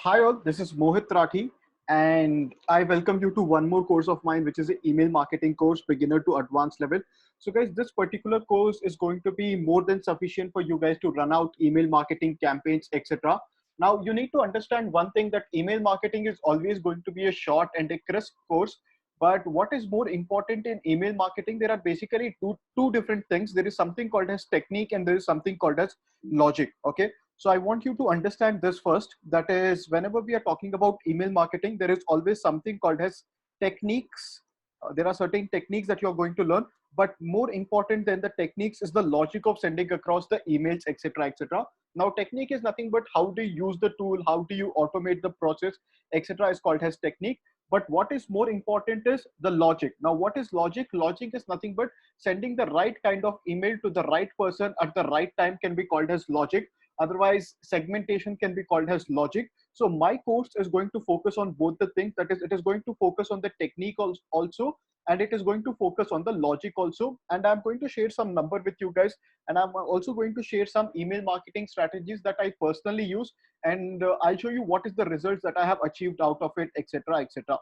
Hi all, this is Mohit Rathi and I welcome you to one more course of mine, which is an email marketing course, beginner to advanced level. So guys, this particular course is going to be more than sufficient for you guys to run out email marketing campaigns, etc. Now you need to understand one thing, that email marketing is always going to be a short and a crisp course. But what is more important in email marketing, there are basically two different things. There is something called as technique and there is something called as logic. Okay. So I want you to understand this first. That is, whenever we are talking about email marketing, there is always something called as techniques. There are certain techniques that you're going to learn, but more important than the techniques is the logic of sending across the emails, etc., etc. Now, technique is nothing but how do you use the tool, how do you automate the process, etc. is called as technique. But what is more important is the logic. Now, what is logic? Logic is nothing but sending the right kind of email to the right person at the right time can be called as logic. Otherwise, segmentation can be called as logic. So my course is going to focus on both the things. That is, it is going to focus on the technique also, and it is going to focus on the logic also. And I'm going to share some number with you guys. And I'm also going to share some email marketing strategies that I personally use. And I'll show you what is the results that I have achieved out of it, etc., etc.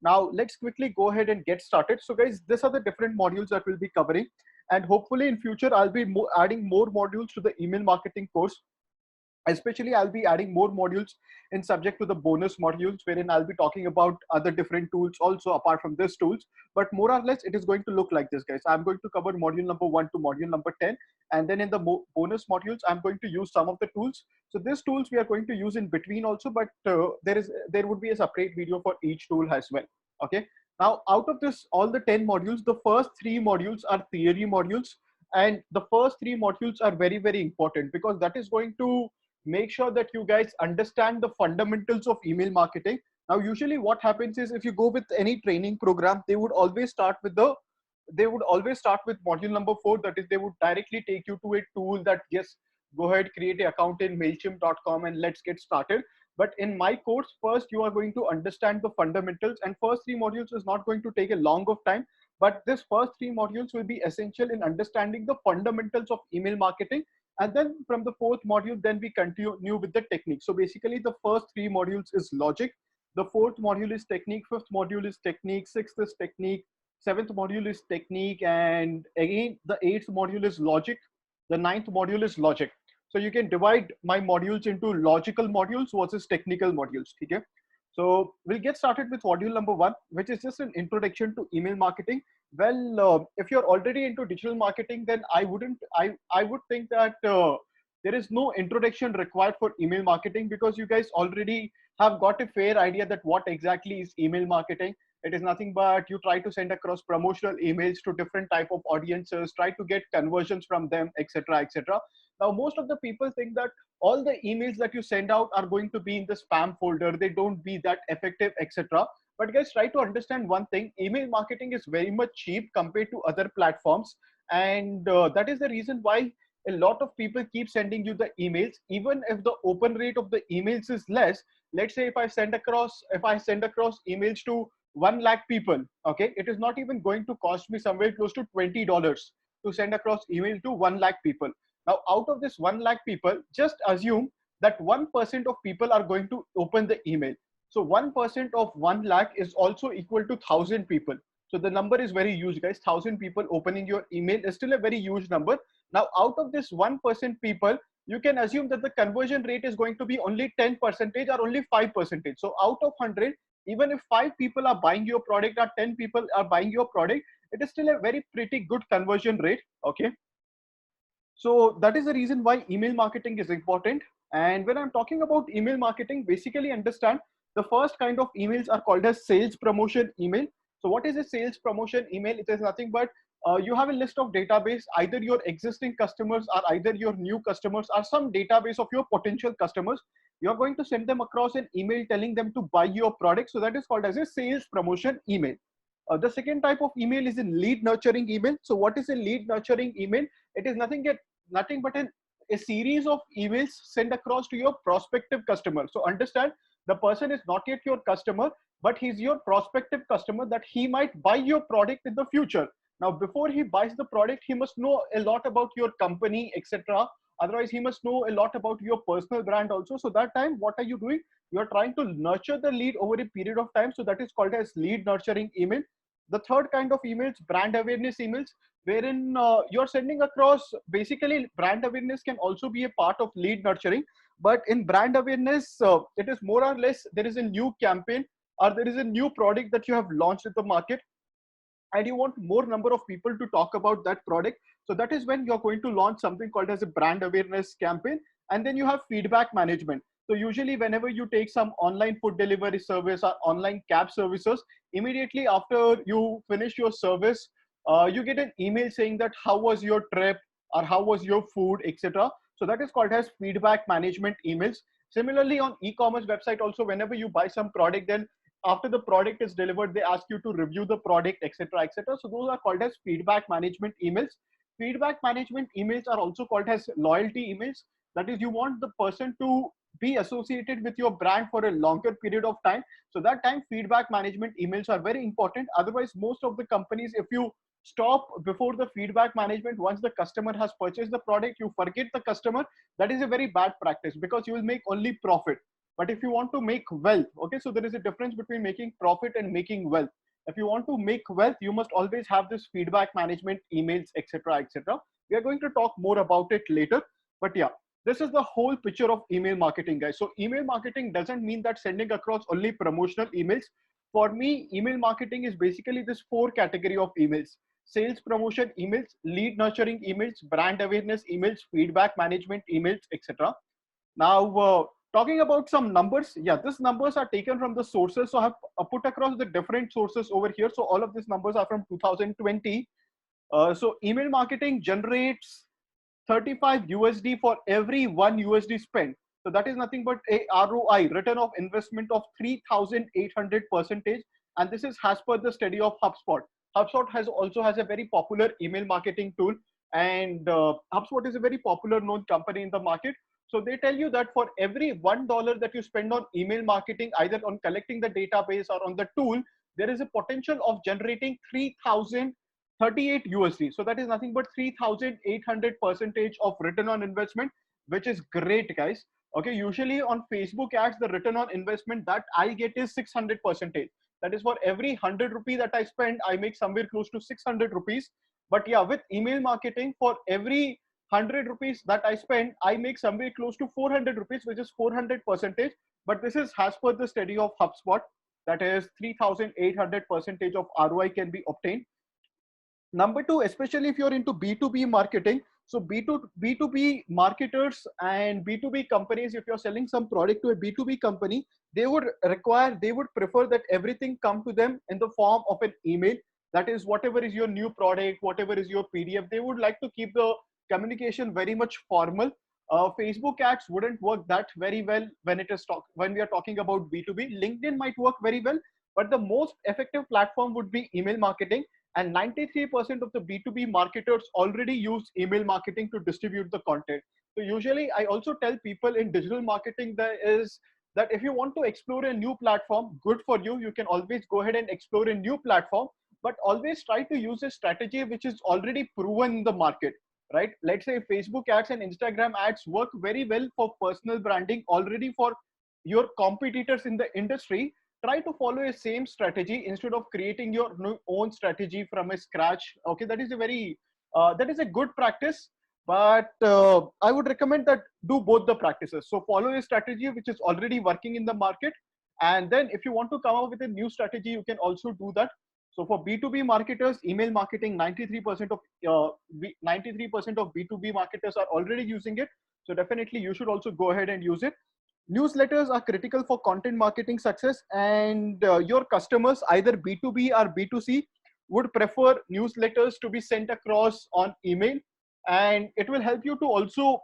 Now, let's quickly go ahead and get started. So guys, these are the different modules that we'll be covering. And hopefully in future, I'll be adding more modules to the email marketing course. Especially, I'll be adding more modules in subject to the bonus modules, wherein I'll be talking about other different tools also apart from these tools. But more or less, it is going to look like this, guys. I'm going to cover module number 1 to module number 10. And then in the bonus modules, I'm going to use some of the tools. So these tools we are going to use in between also, but there would be a separate video for each tool as well. Okay. Now, out of this, all the 10 modules, the first 3 modules are theory modules. And the first 3 modules are very, very important because that is going to make sure that you guys understand the fundamentals of email marketing. Now, usually what happens is if you go with any training program, they would always start with module number 4. That is, they would directly take you to a tool that, yes, go ahead, create an account in MailChimp.com and let's get started. But in my course, first you are going to understand the fundamentals, and first 3 modules is not going to take a long of time. But this first 3 modules will be essential in understanding the fundamentals of email marketing. And then from the 4th module, then we continue with the technique. So basically the first 3 modules is logic. The 4th module is technique. 5th module is technique. 6th is technique. 7th module is technique. And again, the 8th module is logic. The 9th module is logic. So you can divide my modules into logical modules versus technical modules. Okay? So we'll get started with module number 1, which is just an introduction to email marketing. Well, if you're already into digital marketing, then I would think that there is no introduction required for email marketing, because you guys already have got a fair idea that what exactly is email marketing. It is nothing but you try to send across promotional emails to different type of audiences, try to get conversions from them, etc., etc. Now, most of the people think that all the emails that you send out are going to be in the spam folder. They don't be that effective, etc. But guys, try to understand one thing. Email marketing is very much cheap compared to other platforms. And that is the reason why a lot of people keep sending you the emails, even if the open rate of the emails is less. Let's say if I send across emails to 1 lakh people, okay, it is not even going to cost me somewhere close to $20 to send across email to 1 lakh people. Now, out of this 1 lakh people, just assume that 1% of people are going to open the email. So 1% of 1 lakh is also equal to 1,000 people. So the number is very huge, guys. 1,000 people opening your email is still a very huge number. Now, out of this 1% people, you can assume that the conversion rate is going to be only 10% or only 5%. So out of 100, even if 5 people are buying your product or 10 people are buying your product, it is still a very pretty good conversion rate. Okay. So that is the reason why email marketing is important. And when I'm talking about email marketing, basically understand the first kind of emails are called as sales promotion email. So what is a sales promotion email? It is nothing but you have a list of database, either your existing customers or either your new customers or some database of your potential customers. You're going to send them across an email telling them to buy your product. So that is called as a sales promotion email. The second type of email is a lead nurturing email. So what is a lead nurturing email? It is nothing but a series of emails sent across to your prospective customer. So understand, the person is not yet your customer, but he's your prospective customer that he might buy your product in the future. Now, before he buys the product, he must know a lot about your company, etc., Otherwise, he must know a lot about your personal brand also. So that time, what are you doing? You are trying to nurture the lead over a period of time. So that is called as lead nurturing email. The third kind of emails, brand awareness emails, wherein you're sending across, basically brand awareness can also be a part of lead nurturing. But in brand awareness, it is more or less, there is a new campaign or there is a new product that you have launched in the market, and you want more number of people to talk about that product. So that is when you're going to launch something called as a brand awareness campaign. And then you have feedback management. So usually whenever you take some online food delivery service or online cab services, immediately after you finish your service, you get an email saying that how was your trip or how was your food, etc. So that is called as feedback management emails. Similarly, on e-commerce website also, whenever you buy some product, then after the product is delivered, they ask you to review the product, etc., etc. So those are called as feedback management emails. Feedback management emails are also called as loyalty emails. That is, you want the person to be associated with your brand for a longer period of time. So that time, feedback management emails are very important. Otherwise, most of the companies, if you stop before the feedback management, once the customer has purchased the product, you forget the customer, that is a very bad practice, because you will make only profit. But if you want to make wealth, okay, so there is a difference between making profit and making wealth. If you want to make wealth, you must always have this feedback management emails, etc., etc. We are going to talk more about it later. But yeah, this is the whole picture of email marketing, guys. So email marketing doesn't mean that sending across only promotional emails. For me, email marketing is basically this four category of emails: sales promotion emails, lead nurturing emails, brand awareness emails, feedback management emails, etc. Now, talking about some numbers, yeah, these numbers are taken from the sources. So I have put across the different sources over here. So all of these numbers are from 2020. So email marketing generates 35 USD for every 1 USD spent. So that is nothing but a ROI, return of investment, of 3,800%. And this is as per the study of HubSpot. HubSpot also has a very popular email marketing tool, and HubSpot is a very popular known company in the market. So they tell you that for every $1 that you spend on email marketing, either on collecting the database or on the tool, there is a potential of generating 3,038 USD. So that is nothing but 3,800% of return on investment, which is great, guys. Okay, usually on Facebook ads, the return on investment that I get is 600%. That is, for every 100 rupee that I spend, I make somewhere close to 600 rupees. But yeah, with email marketing, for every 100 rupees that I spend, I make somewhere close to 400 rupees, which is 400%. But this is as per the study of HubSpot, that is 3,800% of ROI can be obtained. Number two, especially if you're into B2B marketing, so B2B marketers and B2B companies, if you're selling some product to a B2B company, they would prefer that everything come to them in the form of an email. That is, whatever is your new product, whatever is your PDF, they would like to keep the communication very much formal. Facebook ads wouldn't work that very well when we are talking about B2B. LinkedIn might work very well, but the most effective platform would be email marketing. And 93% of the B2B marketers already use email marketing to distribute the content. So usually I also tell people in digital marketing that if you want to explore a new platform, good for you. You can always go ahead and explore a new platform, but always try to use a strategy which is already proven in the market, right? Let's say Facebook ads and Instagram ads work very well for personal branding already for your competitors in the industry. Try to follow a same strategy instead of creating your own strategy from a scratch. Okay, that is a good practice, but I would recommend that do both the practices. So follow a strategy which is already working in the market, and then if you want to come up with a new strategy, you can also do that. So for B2B marketers, email marketing, 93% of B2B marketers are already using it. So definitely you should also go ahead and use it. Newsletters are critical for content marketing success, and your customers, either B2B or B2C, would prefer newsletters to be sent across on email. And it will help you to also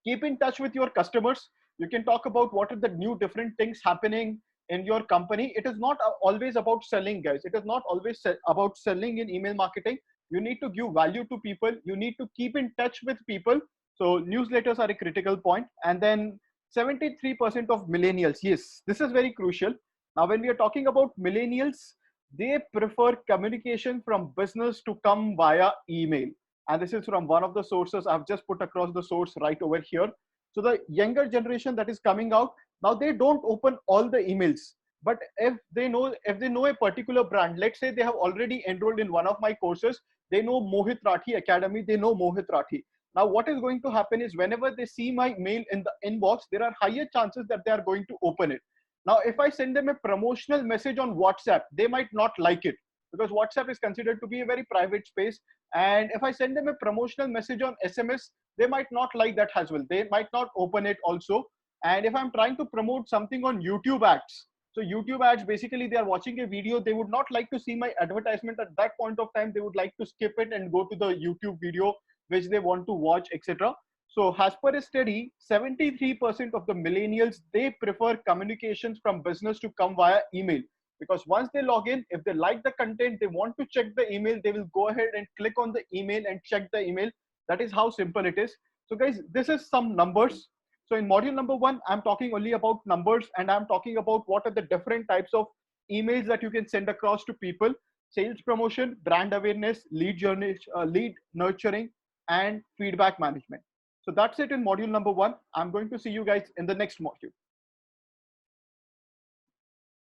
keep in touch with your customers. You can talk about what are the new different things happening in your company. It is not always about selling, guys. It is not always about selling in email marketing. You need to give value to people. You need to keep in touch with people. So newsletters are a critical point. And then 73% of millennials, yes, this is very crucial. Now, when we are talking about millennials, they prefer communication from business to come via email. And this is from one of the sources. I've just put across the source right over here. So the younger generation that is coming out now, they don't open all the emails. But if they know a particular brand, let's say they have already enrolled in one of my courses, they know Mohit Rathi Academy, they know Mohit Rathi. Now, what is going to happen is whenever they see my mail in the inbox, there are higher chances that they are going to open it. Now, if I send them a promotional message on WhatsApp, they might not like it because WhatsApp is considered to be a very private space. And if I send them a promotional message on SMS, they might not like that as well. They might not open it also. And if I'm trying to promote something on YouTube ads, so YouTube ads, basically they are watching a video, they would not like to see my advertisement at that point of time. They would like to skip it and go to the YouTube video which they want to watch, etc. So as per a study, 73% of the millennials, they prefer communications from business to come via email. Because once they log in, if they like the content, they want to check the email, they will go ahead and click on the email and check the email. That is how simple it is. So guys, this is some numbers. So in module number 1, I'm talking only about numbers, and I'm talking about what are the different types of emails that you can send across to people: sales promotion, brand awareness, lead journey, lead nurturing, and feedback management. So that's it in module number 1. I'm going to see you guys in the next module.